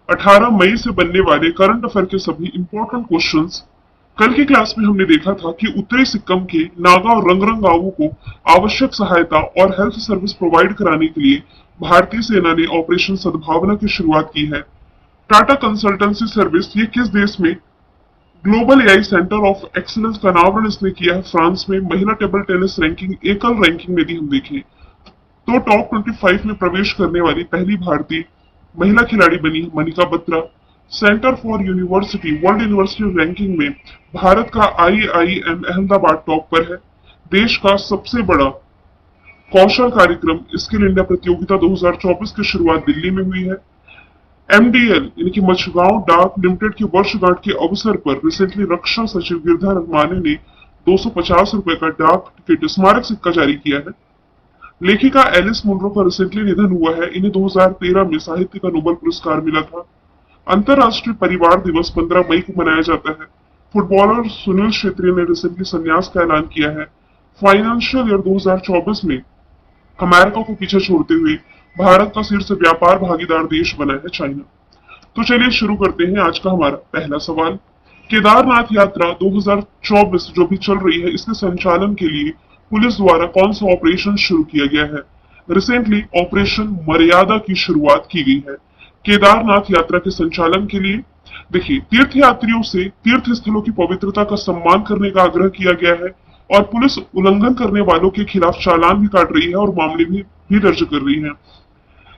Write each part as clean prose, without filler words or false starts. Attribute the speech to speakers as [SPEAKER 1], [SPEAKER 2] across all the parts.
[SPEAKER 1] 18 मई से बनने वाले करंट अफेयर के सभी इंपॉर्टेंट क्वेश्चंस। कल की क्लास में हमने देखा था कि उत्तरी सिक्किम के नागा और रंगरंग गांवों को आवश्यक सहायता और हेल्थ सर्विस प्रोवाइड कराने के लिए भारतीय सेना ने ऑपरेशन सद्भावना की शुरुआत की है। टाटा कंसल्टेंसी सर्विस ये किस देश में global AI centre of excellence का अनावरण इसने किया है? फ्रांस में। महिला टेबल टेनिस रैंकिंग एकल रैंकिंग में यदि हम देखें तो टॉप 25 में प्रवेश करने वाली पहली भारतीय महिला खिलाड़ी बनी है Manika Batra. Centre for university world university ranking में भारत का आईआईएम अहमदाबाद टॉप पर है। देश का सबसे बड़ा कौशल कार्यक्रम स्किल इंडिया प्रतियोगिता 2024 की शुरुआत दिल्ली में हुई है। एमडीएल यानी कि मझगांव डाक लिमिटेड की वर्षगांठ के अवसर पर रिसेंटली रक्षा सचिव गिरधर माने ने 250 रुपए का डाक टिकट स्मारक सिक्का जारी किया है। लेखिका एलिस मुनरो का रिसेंटली निधन हुआ है। इन्हें 2013 में साहित्य का नोबेल पुरस्कार मिला था। अंतरराष्ट्रीय परिवार दिवस 15 मई को मनाया जाता है। फुटबॉलर सुनील छेत्री ने रिसेंटली संन्यास का ऐलान किया है। फाइनेंशियल ईयर 2024 में अमेरिका को पीछे छोड़ते हुए भारत का शीर्ष व्यापार भागीदार देश बना है चाइना। तो चलिए शुरू करते हैं आज का हमारा पहला सवाल। केदारनाथ यात्रा 2024 जो भी चल रही है, इसके संचालन के लिए पुलिस द्वारा कौन सा ऑपरेशन शुरू किया गया है? रिसेंटली ऑपरेशन मर्यादा की शुरुआत की गई है केदारनाथ यात्रा के संचालन के लिए। देखिए, तीर्थयात्रियों से तीर्थ स्थलों की पवित्रता का सम्मान करने का आग्रह किया गया है और पुलिस उल्लंघन करने वालों के खिलाफ चालान भी काट रही है और मामले भी दर्ज कर रही है।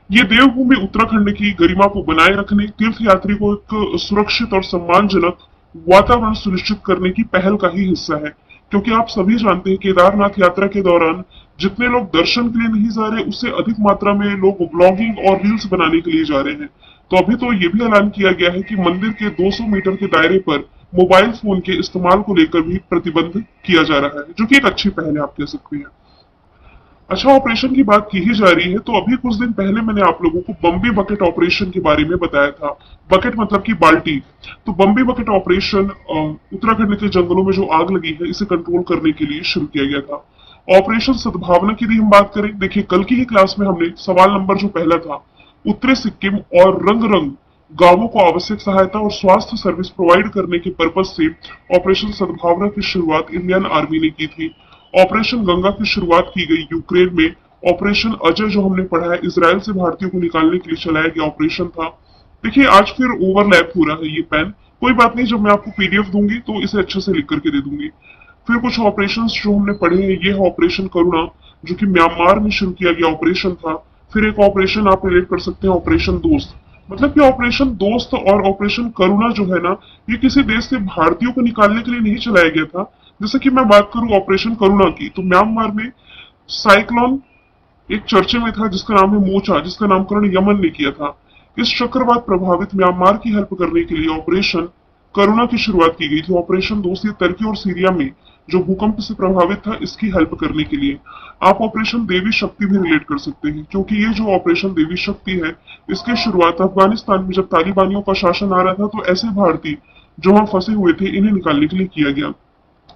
[SPEAKER 1] ये देवभूमि उत्तराखंड की गरिमा को बनाए रखने, तीर्थयात्री को एक सुरक्षित और सम्मानजनक वातावरण सुनिश्चित करने की पहल का ही हिस्सा है। क्योंकि आप सभी जानते हैं केदारनाथ यात्रा के दौरान जितने लोग दर्शन के लिए नहीं जा रहे, उससे अधिक मात्रा में लोग ब्लॉगिंग और रील्स बनाने के लिए जा रहे हैं। तो अभी तो ये भी ऐलान किया गया है कि मंदिर के 200 मीटर के दायरे पर मोबाइल फोन के इस्तेमाल को लेकर भी प्रतिबंध किया जा रहा है, जो कि एक अच्छी पहल है, आप कह सकते हैं। अच्छा, ऑपरेशन की बात की ही जा रही है तो अभी कुछ दिन पहले मैंने आप लोगों को बम्बी बकेट ऑपरेशन के बारे में बताया था। बकेट मतलब कि बाल्टी। तो बम्बी बकेट ऑपरेशन उत्तराखंड के जंगलों में जो आग लगी है, इसे कंट्रोल करने के लिए शुरू किया गया था। ऑपरेशन सद्भावना की यदि हम बात करें, देखिए कल की ही क्लास में हमने सवाल नंबर जो पहला था, उत्तरी सिक्किम और रंगरंग गांवों को आवश्यक सहायता और स्वास्थ्य सर्विस प्रोवाइड करने के पर्पज से ऑपरेशन सद्भावना की शुरुआत इंडियन आर्मी ने की थी। ऑपरेशन गंगा की शुरुआत की गई यूक्रेन में। ऑपरेशन अजय जो हमने पढ़ा है, इजराइल से भारतीयों को निकालने के लिए चलाया गया ऑपरेशन था। देखिए, आज फिर ओवरलैप हो रहा है ये पेन। कोई बात नहीं, जब मैं आपको पीडीएफ दूंगी तो इसे अच्छे से लिख करके दे दूंगी। फिर कुछ ऑपरेशन जो हमने पढ़े हैं, ये है ऑपरेशन करुणा, जो कि म्यांमार में शुरू किया गया ऑपरेशन था। फिर एक ऑपरेशन आप रिलेट कर सकते हैं, ऑपरेशन दोस्त। मतलब कि ऑपरेशन दोस्त और ऑपरेशन करुणा जो है ना, ये किसी देश से भारतीयों को निकालने के लिए नहीं चलाया गया था। जैसे कि मैं बात करूं ऑपरेशन करुणा की, तो म्यांमार में साइक्लोन एक चर्चे में था जिसका नाम है मोचा, जिसका नामकरण यमन ने किया था। इस चक्रवात प्रभावित म्यांमार की हेल्प करने के लिए ऑपरेशन करुणा की शुरुआत की गई थी। ऑपरेशन दोस्त ये तुर्की और सीरिया में जो भूकंप से प्रभावित था, इसकी हेल्प करने के लिए। आप ऑपरेशन देवी शक्ति भी रिलेट कर सकते हैं, क्योंकि ये जो ऑपरेशन देवी शक्ति है, इसकी शुरुआत अफगानिस्तान में जब तालिबानियों का शासन आ रहा था, तो ऐसे भारतीय जो वहां फंसे हुए थे, इन्हें निकालने के लिए किया गया।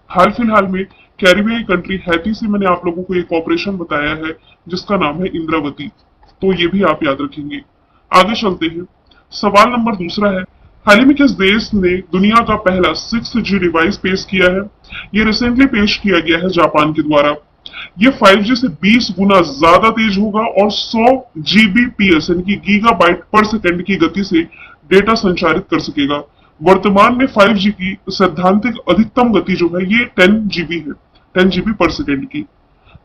[SPEAKER 1] हाल फिलहाल में कैरिबियाई कंट्री हैती से मैंने आप लोगों को एक ऑपरेशन बताया है जिसका नाम है इंद्रावती। तो ये भी आप याद रखेंगे। आगे चलते हैं। सवाल नंबर दूसरा है, हाल ही में किस देश ने दुनिया का पहला 6G डिवाइस पेश किया है? ये रिसेंटली पेश किया गया है जापान के द्वारा। ये 5G से 20 गुना ज्यादा तेज होगा और 100 Gbps यानी कि गीगाबाइट पर सेकंड की गति से डेटा संचारित कर सकेगा। वर्तमान में 5G की सैद्धांतिक अधिकतम गति जो है, ये 10 GB है, 10 GB पर सेकंड की।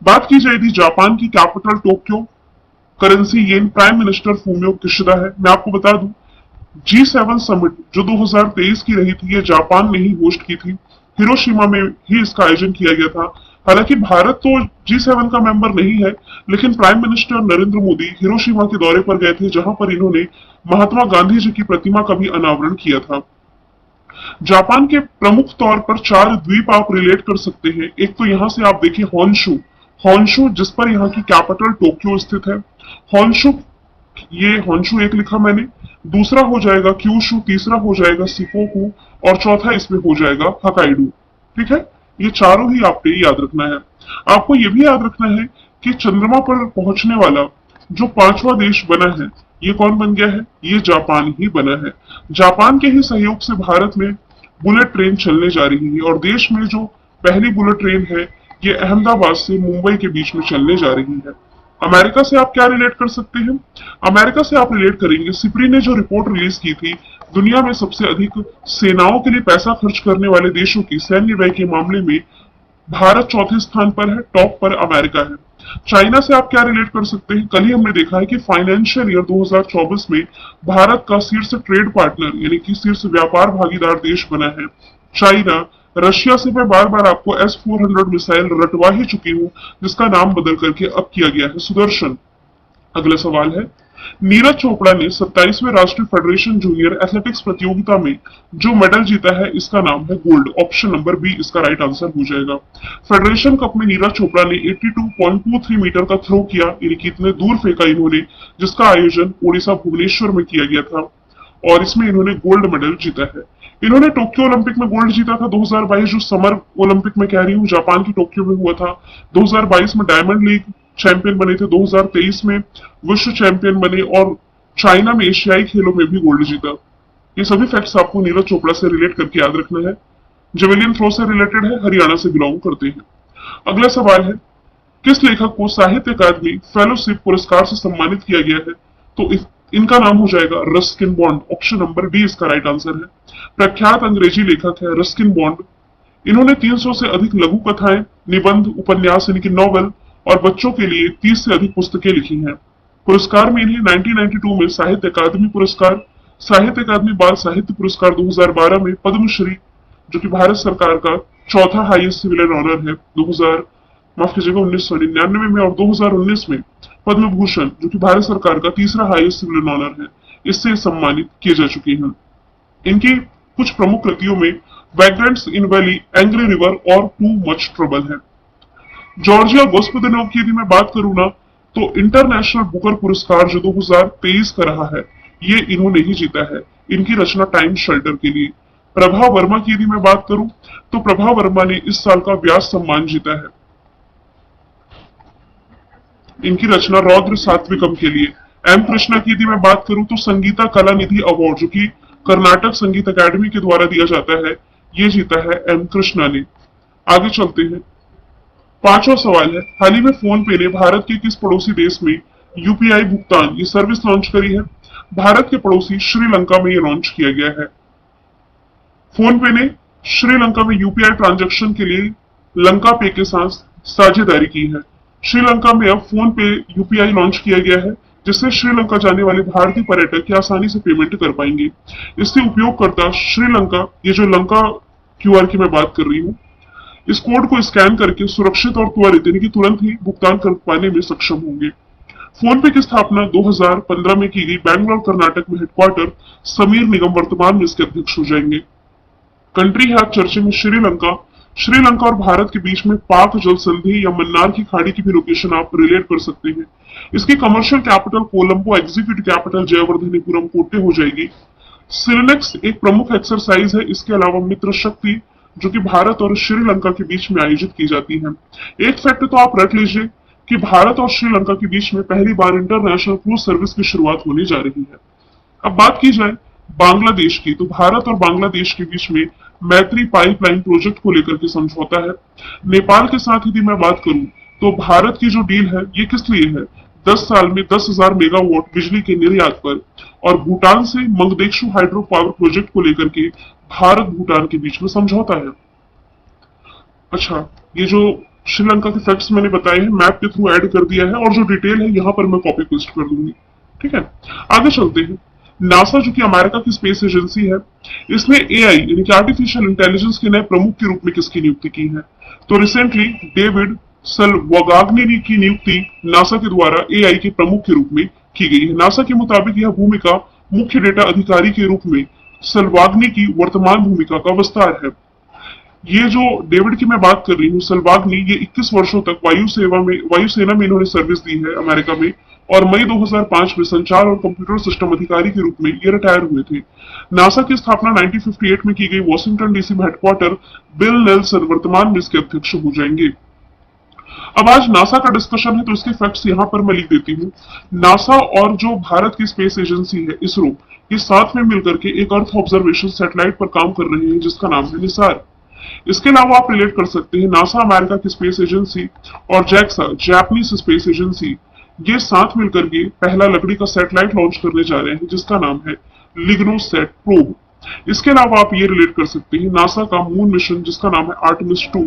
[SPEAKER 1] बात की जाए यदि जापान की capital Tokyo, currency yen, prime minister Fumio Kishida है। मैं आपको बता दूं, G7 समिट जो 2023 की रही थी, ये जापान ने ही होस्ट की थी। हिरोशिमा में ही इसका आयोजन किया गया था। हालांकि भारत तो G7 का मेंबर नहीं है, लेकिन prime minister Narendra Modi Hiroshima के दौरे पर गए थे, जहां पर इन्होंने महात्मा गांधी जी की प्रतिमा का भी अनावरण किया था। जापान के प्रमुख तौर पर 4 द्वीप आप रिलेट कर सकते हैं। एक तो यहां से आप देखिए होन्शु, होन्शु जिस पर यहाँ की कैपिटल टोक्यो स्थित है। होन्शु, ये होन्शु एक लिखा मैंने, दूसरा हो जाएगा क्यूशु, तीसरा हो जाएगा सिकोकू और चौथा इसमें हो जाएगा हकाइडो। ठीक है, ये चारों ही आपको याद रखना है। आपको ये भी याद रखना है कि चंद्रमा पर पहुंचने वाला जो पांचवा देश बना है, ये कौन बन गया है? ये जापान ही बना है। जापान के ही सहयोग से भारत में बुलेट ट्रेन चलने जा रही है और देश में जो पहली बुलेट ट्रेन है, ये अहमदाबाद से मुंबई के बीच में चलने जा रही है। अमेरिका से आप क्या रिलेट कर सकते हैं? अमेरिका से आप रिलेट करेंगे, सिप्री ने जो रिपोर्ट रिलीज की थी, दुनिया में सबसे अधिक सेनाओं के लिए पैसा खर्च करने वाले देशों की सैन्य व्यय के मामले में भारत चौथे स्थान पर है, टॉप पर अमेरिका है। चाइना से आप क्या रिलेट कर सकते हैं? कल ही हमने देखा है कि फाइनेंशियल ईयर 2024 में भारत का शीर्ष ट्रेड पार्टनर यानी कि शीर्ष व्यापार भागीदार देश बना है चाइना। रशिया से मैं बार बार आपको S-400 मिसाइल रटवा ही चुकी हूं, जिसका नाम बदल करके अब किया गया है सुदर्शन। अगला सवाल है, नीरज चोपड़ा ने 27वें राष्ट्रीय फेडरेशन जूनियर एथलेटिक्स प्रतियोगिता में जो मेडल जीता है, इसका नाम है गोल्ड। ऑप्शन नंबर बी इसका राइट आंसर हो जाएगा। फेडरेशन कप में नीरज चोपड़ा ने 82.23 मीटर का थ्रो किया, यानी कि इतने दूर फेंका इन्होंने, जिसका आयोजन ओडिशा भुवनेश्वर में किया गया था और इसमें इन्होंने गोल्ड मेडल जीता है। इन्होंने टोक्यो ओलंपिक में गोल्ड जीता था 2022, जो समर ओलंपिक में कह रही हूँ, जापान की टोक्यो में हुआ था। 2022 में डायमंड लीग चैंपियन बने थे, 2023 में विश्व चैंपियन बने और चाइना में एशियाई खेलों में भी गोल्ड जीता। ये सभी फैक्ट्स आपको नीरज चोपड़ा से रिलेट करके याद रखना है। जेवेलिन थ्रो से रिलेटेड है, हरियाणा से बिलोंग करते हैं। अगला सवाल है, किस लेखक को साहित्य अकादमी फेलोशिप पुरस्कार से सम्मानित किया गया है? तो इनका नाम हो जाएगा Ruskin bond. Option number D इसका राइट आंसर है। प्रख्यात अंग्रेजी लेखक है रस्किन बॉन्ड। इन्होंने 300 से अधिक लघु कथाएं, निबंध, उपन्यास यानी कि नॉवेल और बच्चों के लिए 30 से अधिक पुस्तकें लिखी हैं। पुरस्कार में इन्हें 1992 में साहित्य अकादमी पुरस्कार, साहित्य अकादमी बाल साहित्य पुरस्कार 2012 में, पद्मश्री जो कि भारत सरकार का चौथा हाईएस्ट सिविलियन ऑनर है 2000 माफ कीजिएगा 1999 में, और 2019 में पद्म भूषण जो कि भारत सरकार का तीसरा हाईएस्ट सिविलियन ऑनर है, इससे सम्मानित किए जा चुके हैं। इनकी कुछ प्रमुख कृतियों में वैग्रेंट्स इन वैली, एंग्री रिवर और टू मच ट्रबल है। जॉर्जिया गोस्पदिनोव की यदि मैं बात करूं ना, तो इंटरनेशनल बुकर पुरस्कार जो 2023 का रहा है, ये इन्होंने ही जीता है। इनकी रचना टाइम शेल्टर के लिए। प्रभा वर्मा की यदि मैं बात करूं, तो प्रभा वर्मा ने इस साल का व्यास सम्मान जीता है, इनकी रचना रौद्र सात्विकम के लिए। एम कृष्णा की यदि मैं बात करूं, तो संगीता कला निधि अवार्ड जो कि कर्नाटक संगीत अकादमी के द्वारा दिया जाता है, ये जीता है एम कृष्णा ने। आगे चलते हैं, पांचवा सवाल है, हाल ही में फोन पे ने भारत के किस पड़ोसी देश में यूपीआई भुगतान ये सर्विस लॉन्च करी है? भारत के पड़ोसी श्रीलंका में ये लॉन्च किया गया है। फोन पे ने श्रीलंका में यूपीआई ट्रांजैक्शन के लिए लंका पे के साथ साझेदारी की है। श्रीलंका में अब फोन पे यूपीआई लॉन्च किया गया है, जिससे श्रीलंका जाने वाले भारतीय पर्यटक आसानी से पेमेंट कर पाएंगे। इससे उपयोगकर्ता श्रीलंका, ये जो लंका क्यूआर की मैं बात कर रही हूँ, इस कोड को स्कैन करके सुरक्षित और त्वरित यानी कि तुरंत ही भुगतान कर पाने में सक्षम होंगे। फोन पे की स्थापना 2015 में की गई। बैंगलोर कर्नाटक में हेडक्वार्टर समीर निगम वर्तमान में इसके अध्यक्ष हो जाएंगे। कंट्री है आज चर्चे में श्रीलंका। श्रीलंका और भारत के बीच में पाक जल संधि या मन्नार की खाड़ी की भी लोकेशन आप रिलेट कर सकते हैं। इसकी commercial capital Colombo, executive capital Jayawardenepura Kotte हो जाएगी। सिलनेक्स एक प्रमुख एक्सरसाइज है। इसके अलावा मित्र शक्ति जो कि भारत और श्रीलंका के बीच में आयोजित की जाती है। एक फैक्ट तो आप रट लीजिए कि भारत और श्रीलंका के बीच में पहली बार इंटरनेशनल क्रूज सर्विस की शुरुआत होने जा रही है। अब बात की जाए बांग्लादेश की, तो भारत और बांग्लादेश के बीच में मैत्री पाइपलाइन प्रोजेक्ट को लेकर के समझौता है। नेपाल के साथ यदि मैं बात करूं, तो भारत की जो डील है ये किस लिए है? 10 साल में 10,000 मेगावाट बिजली के निर्यात पर। और भूटान से मंगदेक्षु हाइड्रो पावर प्रोजेक्ट को लेकर के भारत भूटान के बीच में समझौता है। अच्छा, ये जो श्रीलंका के फैक्ट्स मैंने बताए हैं मैप के थ्रू ऐड कर दिया है, और जो डिटेल है यहाँ पर मैं कॉपी पेस्ट कर दूंगी। ठीक है, आगे चलते हैं। नासा जो कि अमेरिका की स्पेस एजेंसी है, इसने एआई यानी कि आर्टिफिशियल इंटेलिजेंस के नए प्रमुख के रूप में किसकी नियुक्ति की है? तो रिसेंटली डेविड सल्वागाग्नी की नियुक्ति नासा के द्वारा एआई के प्रमुख के रूप में की गई है। नासा के मुताबिक यह भूमिका मुख्य डेटा अधिकारी के रूप में सल्वाग्नी की वर्तमान भूमिका का विस्तार है। ये जो डेविड की मैं बात कर रही हूँ, सल्वाग्नी, ये 21 वर्षों तक वायुसेना में इन्होंने सर्विस दी है अमेरिका में, और मई 2005 में संचार और कंप्यूटर सिस्टम अधिकारी के रूप में ये रिटायर हुए थे। नासा की स्थापना 1958 में की गई। वॉशिंगटन डीसी में हेडक्वार्टर बिल नेल्सन वर्तमान में इसके अध्यक्ष हो जाएंगे। अब आज नासा का डिस्कशन है तो इसके फैक्ट्स यहाँ पर मैं लिख देती हूँ। नासा और जो भारत की स्पेस एजेंसी है इसरो, ये साथ में मिलकर के एक अर्थ ऑब्जर्वेशन सैटेलाइट पर काम कर रहे हैं जिसका नाम है निसार। इसके अलावा आप रिलेट कर सकते हैं नासा अमेरिका की स्पेस एजेंसी और जैक्सा जापानीज स्पेस एजेंसी, ये साथ मिलकर के पहला लकड़ी का सैटेलाइट लॉन्च करने जा रहे हैं जिसका नाम है लिग्नोसैट प्रोब। इसके अलावा आप ये रिलेट कर सकते हैं नासा का मून मिशन जिसका नाम है आर्टेमिस 2,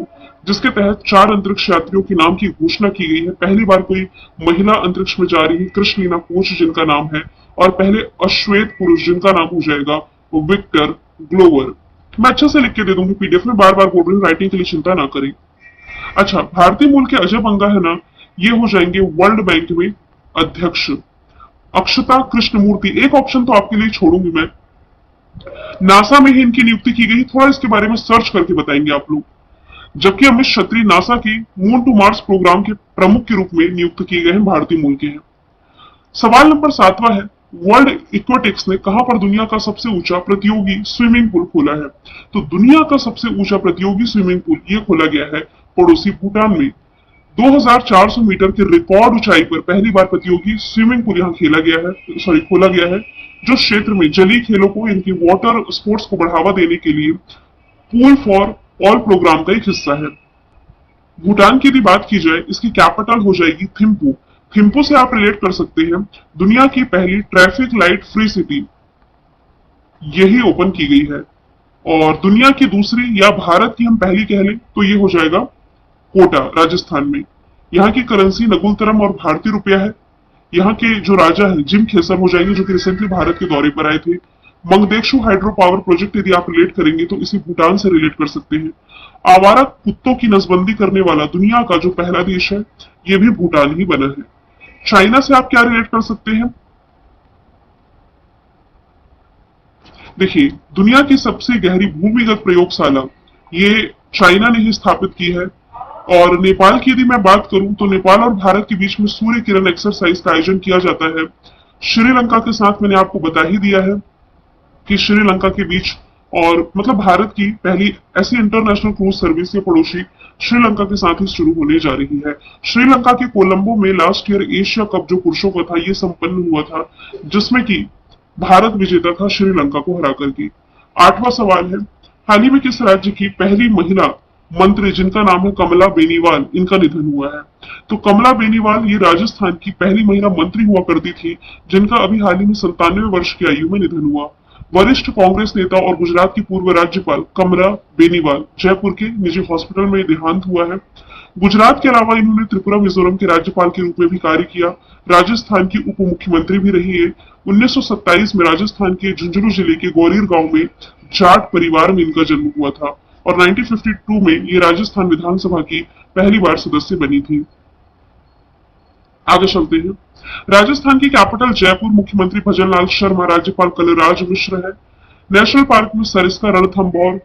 [SPEAKER 1] जिसके तहत 4 अंतरिक्ष यात्रियों के नाम की घोषणा की गई है। पहली बार कोई महिला अंतरिक्ष में जा रही है, कृष्णलीना कोच जिनका नाम है, और पहले अश्वेत पुरुष जिनका नाम हो जाएगा विक्टर ग्लोवर। मैं अच्छे से लिख के दे दूंगी पीडीएफ में, बार बार बोल रही हूँ, राइटिंग के लिए चिंता ना करें। अच्छा, भारतीय मूल के अजय बंगा है ना, ये हो जाएंगे वर्ल्ड बैंक में अध्यक्ष। अक्षता कृष्णमूर्ति, एक ऑप्शन तो आपके लिए छोड़ूंगी मैं, नासा में ही इनकी नियुक्ति की गई, थोड़ा इसके बारे में सर्च करके बताएंगे आप लोग। जबकि अमित छत्री नासा की मून टू मार्स प्रोग्राम के प्रमुख के रूप में नियुक्त किए गए हैं, भारतीय मूल के हैं। सवाल नंबर 7वां है, वर्ल्ड इक्वेटिक्स ने कहां पर दुनिया का सबसे ऊंचा प्रतियोगी स्विमिंग पूल खोला है? तो दुनिया का सबसे ऊंचा प्रतियोगी स्विमिंग पूल ये खोला गया है पड़ोसी भूटान में। 2400 मीटर की रिकॉर्ड ऊंचाई पर पहली बार प्रतियोगी स्विमिंग पूल यहाँ खोला गया है, जो क्षेत्र में जलीय खेलों को, इनकी वाटर स्पोर्ट्स को बढ़ावा देने के लिए पूल फॉर ऑल प्रोग्राम का एक हिस्सा है। भूटान की यदि बात की जाए, इसकी कैपिटल हो जाएगी थिम्पू। थिम्पू से आप रिलेट कर सकते हैं दुनिया की पहली ट्रैफिक लाइट फ्री सिटी यही ओपन की गई है, और दुनिया की दूसरी या भारत की हम पहली कह लें तो ये हो जाएगा कोटा राजस्थान में। यहाँ की करेंसी नगुलतरम और भारतीय रुपया है। यहाँ के जो राजा है जिम खेसर हो जाएंगे, जो कि रिसेंटली भारत के दौरे पर आए थे। मंगदेक्षु हाइड्रो पावर प्रोजेक्ट यदि आप रिलेट करेंगे तो इसी भूटान से रिलेट कर सकते हैं। आवारा कुत्तों की नसबंदी करने वाला दुनिया का जो पहला देश है ये भी भूटान ही बना है। चाइना से आप क्या रिलेट कर सकते हैं? देखिए, दुनिया की सबसे गहरी भूमिगत प्रयोगशाला ये चाइना ने ही स्थापित की है। और नेपाल की यदि मैं बात करूं तो नेपाल और भारत के बीच में सूर्य किरण एक्सरसाइज का आयोजन किया जाता है। श्रीलंका के साथ मैंने आपको बता ही दिया है कि श्रीलंका के बीच, और मतलब भारत की पहली ऐसी इंटरनेशनल क्रूज सर्विस ये पड़ोसी श्रीलंका के साथ ही शुरू होने जा रही है। श्रीलंका के कोलंबो में लास्ट ईयर एशिया कप जो पुरुषों का था ये संपन्न हुआ था, जिसमें कि भारत विजेता था श्रीलंका को हरा करके। 8वां सवाल है, हाल ही में किस राज्य की पहली महिला मंत्री जिनका नाम है कमला बेनीवाल, इनका निधन हुआ है? तो कमला बेनीवाल ये राजस्थान की पहली महिला मंत्री हुआ करती थी, जिनका अभी हाल ही में 97 वर्ष की आयु में निधन हुआ। वरिष्ठ कांग्रेस नेता और गुजरात की पूर्व राज्यपाल कमला बेनीवाल जयपुर के निजी हॉस्पिटल में देहांत हुआ है। गुजरात के अलावा इन्होंने त्रिपुरा मिजोरम के राज्यपाल के रूप में भी कार्य किया। राजस्थान की उप मुख्यमंत्री भी रही है। 1927 में राजस्थान के झुंझुनू जिले के गौरीर गांव में जाट परिवार में इनका जन्म हुआ था, और 1952 में ये राजस्थान विधानसभा की पहली बार सदस्य बनी थी। आगे चलते हैं। राजस्थान की कैपिटल जयपुर, मुख्यमंत्री भजनलाल शर्मा, राज्यपाल कलराज मिश्र है। नेशनल पार्क में सरिस्का, रणथंभौर,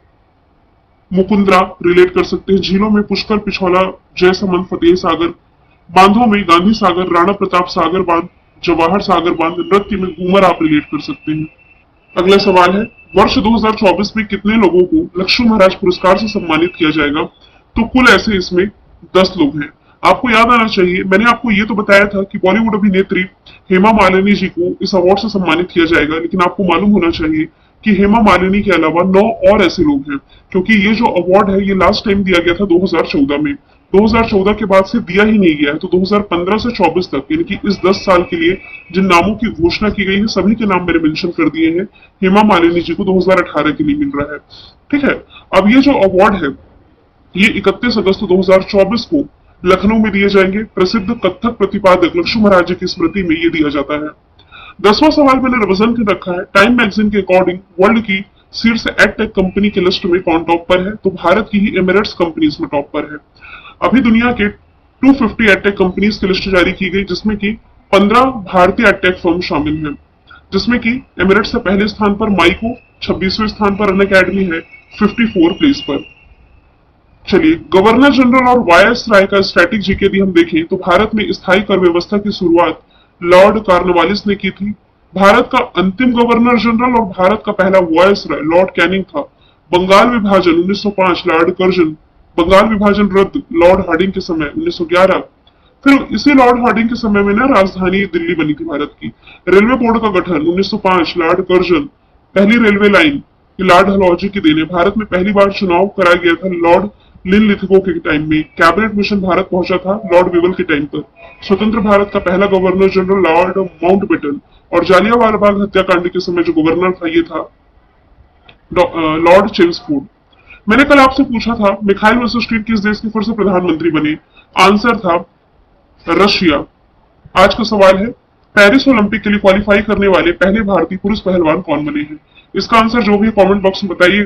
[SPEAKER 1] मुकुंदरा रिलेट कर सकते हैं। झीलों में पुष्कर, पिछौला, जयसमंद, फतेह सागर। बांधों में गांधी सागर, राणा प्रताप सागर बांध, जवाहर सागर बांध। नृत्य में घूमर आप रिलेट कर सकते हैं। अगला सवाल है, वर्ष 2024 में कितने लोगों को लक्ष्मी महाराज पुरस्कार से सम्मानित किया जाएगा? तो कुल ऐसे इसमें 10 लोग हैं। आपको याद आना चाहिए, मैंने आपको ये तो बताया था कि बॉलीवुड अभिनेत्री हेमा मालिनी जी को इस अवार्ड से सम्मानित किया जाएगा, लेकिन आपको मालूम होना चाहिए कि हेमा मालिनी के अलावा 9 और ऐसे लोग हैं, क्योंकि ये जो अवार्ड है ये लास्ट टाइम दिया गया था 2014 में। 2014 के बाद से दिया ही नहीं गया है, तो 2015 से 24 तक यानी कि इस 10 साल के लिए जिन नामों की घोषणा की गई है सभी के नाम मैंने मेंशन कर दिए हैं। हेमा मालिनी जी को 2018 के लिए मिल रहा है। ठीक है, अब ये जो अवार्ड है ये 31 अगस्त 2024 को लखनऊ में दिए जाएंगे। प्रसिद्ध कथक प्रतिपादक लक्ष्मी महाराज की स्मृति में ये दिया जाता है। 10वां सवाल मैंने रिवीजन कर रखा है। टाइम मैगजीन के अकॉर्डिंग वर्ल्ड की शीर्ष एडटेक कंपनी के लिस्ट में कौन टॉप पर है? तो भारत की ही एमिरेट्स कंपनीज में टॉप पर है। अभी दुनिया के 250 एडटेक कंपनीज की लिस्ट जारी की गई, जिसमें कि 15 भारतीय एडटेक फर्म शामिल हैं, जिसमें कि एमिरेट्स से पहले स्थान पर माइको, 26वें स्थान पर अनअकैडमी है, 54 प्लेस पर। चलिए, गवर्नर जनरल और वायस राय का स्टैटिक जीके यदि हम देखें तो भारत में स्थायी कर व्यवस्था की शुरुआत लॉर्ड कार्नवालिस ने की थी। भारत का अंतिम गवर्नर जनरल और भारत का पहला वायस राय लॉर्ड कैनिंग था। बंगाल विभाजन 1905 लॉर्ड कर्जन बंगाल विभाजन रद्द लॉर्ड हार्डिंग के समय 1911। फिर इसी लॉर्ड हार्डिंग के समय में ना राजधानी दिल्ली बनी थी भारत की। रेलवे बोर्ड का गठन 1905 लॉर्ड कर्जन। पहली रेलवे लाइन लॉर्ड डलहौजी की देन है। भारत में पहली बार चुनाव कराया गया था लॉर्ड लिनलिथगो के टाइम में। कैबिनेट मिशन भारत पहुंचा था लॉर्ड विवल के टाइम पर। स्वतंत्र भारत का पहला गवर्नर जनरल लॉर्ड माउंटबेटन। और जालियांवाला बाग हत्याकांड के समय जो गवर्नर था ये था लॉर्ड चेम्सफोर्ड। मैंने कल आपसे पूछा था मिखाइल मिशेल किस देश के फिर से प्रधानमंत्री बने। आंसर था रशिया। आज का सवाल है पेरिस ओलंपिक के लिए क्वालिफाई करने वाले पहले भारतीय पुरुष पहलवान कौन बने हैं। इसका आंसर जो भी कमेंट बॉक्स में बताइए।